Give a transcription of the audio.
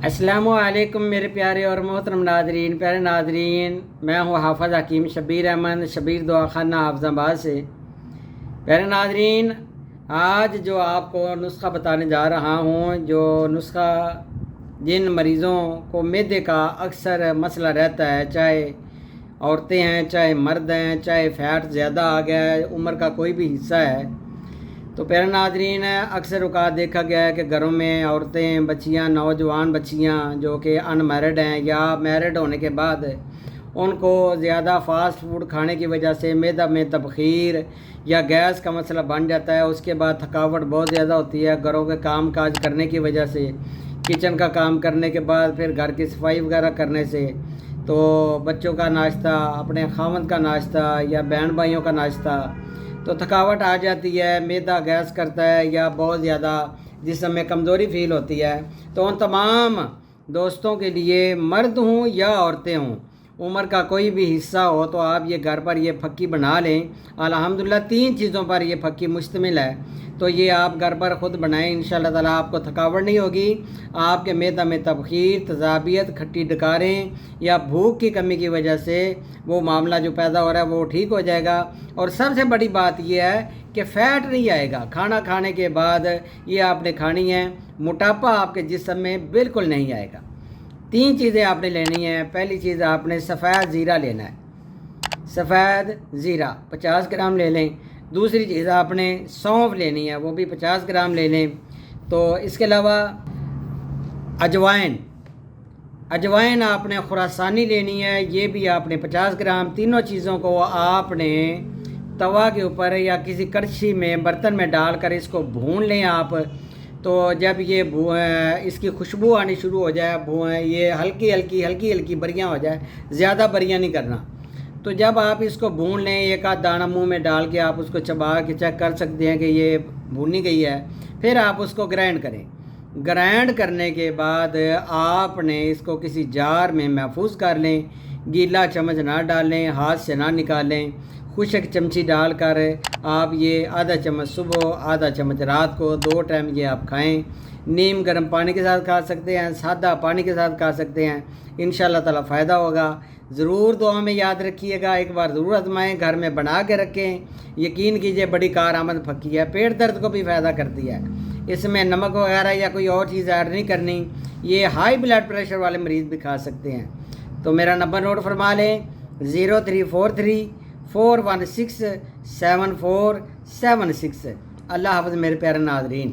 अस्सलामु अलैकुम मेरे प्यारे और मोहतरम नादरीन, प्यारे नादरीन, मैं हूँ हाफ़िज़ हकीम शबीर अहमद शबीर दुआ खाना हाफिज़ाबाद से। प्यारे नादरीन, आज जो आपको नुस्खा बताने जा रहा हूँ, जो नुस्खा जिन मरीज़ों को मैदे का अक्सर मसला रहता है, चाहे औरतें हैं, चाहे मर्द हैं, चाहे फ़ैट ज़्यादा आ गया है, उम्र का कोई भी हिस्सा है, तो प्यारे नादरीन, अक्सर औक़ात देखा गया है कि घरों में औरतें, बच्चियां, नौजवान बच्चियां जो कि अनमैरिड हैं या मैरिड होने के बाद उनको ज़्यादा फ़ास्ट फूड खाने की वजह से मैदा में तबख़ीर या गैस का मसला बन जाता है। उसके बाद थकावट बहुत ज़्यादा होती है घरों के काम काज करने की वजह से, किचन का काम करने के बाद फिर घर की सफाई वगैरह करने से, तो बच्चों का नाश्ता, अपने खामद का नाश्ता या बहन भाइयों का नाश्ता, तो थकावट आ जाती है, मैदा गैस करता है या बहुत ज़्यादा जिस्म में कमज़ोरी फ़ील होती है। तो उन तमाम दोस्तों के लिए, मर्द हों या औरतें हों, उम्र का कोई भी हिस्सा हो, तो आप ये घर पर ये फक्की बना लें। अल्हम्दुलिल्लाह 3 चीज़ों पर ये फक्की मुश्तमिल है, तो ये आप घर पर ख़ुद बनाएं। इंशाअल्लाह ताला आपको थकावट नहीं होगी। आपके मैदा में तबख़ीर, तज़ाबियत, खट्टी डकारें या भूख की कमी की वजह से वो मामला जो पैदा हो रहा है वो ठीक हो जाएगा। और सबसे बड़ी बात यह है कि फ़ैट नहीं आएगा खाना खाने के बाद। ये आपने खानी है, मोटापा आपके जिस्म में बिल्कुल नहीं आएगा। 3 चीज़ें आपने लेनी है। पहली चीज़, आपने सफ़ेद ज़ीरा लेना है। सफ़ेद ज़ीरा 50 ग्राम ले लें। दूसरी चीज़, आपने सौंफ लेनी है, वो भी 50 ग्राम ले लें। तो इसके अलावा अजवाइन आपने खुरासानी लेनी है, ये भी आपने 50 ग्राम। तीनों चीज़ों को आपने तवा के ऊपर या किसी कड़छी में, बर्तन में डालकर इसको भून लें आप। तो जब ये इसकी खुशबू आनी शुरू हो जाए, ये हल्की हल्की बरियाँ हो जाए, ज़्यादा बरियाँ नहीं करना। तो जब आप इसको भून लें, एक आध दाना मुंह में डाल के आप उसको चबा के चेक कर सकते हैं कि ये भूनी गई है। फिर आप उसको ग्राइंड करें। ग्राइंड करने के बाद आपने इसको किसी जार में महफूज कर लें। गीला चम्मच ना डालें, हाथ से ना निकालें। खुशक चमची डालकर आप ये आधा चम्मच सुबह, आधा चम्मच रात को, 2 टाइम ये आप खाएं। नीम गर्म पानी के साथ खा सकते हैं, सादा पानी के साथ खा सकते हैं। इंशाअल्लाह ताला फ़ायदा होगा। ज़रूर दुआ में याद रखिएगा, एक बार ज़रूर आजमाएं, घर में बना के रखें। यकीन कीजिए बड़ी कारआमद फक्की है, पेट दर्द को भी फ़ायदा करती है। इसमें नमक वगैरह या कोई और चीज़ ऐड नहीं करनी। ये हाई ब्लड प्रेशर वाले मरीज़ भी खा सकते हैं। तो मेरा नंबर नोट फरमा लें, 0343 416 7476। अल्लाह हाफ़िज़ मेरे प्यारे नाज़रीन।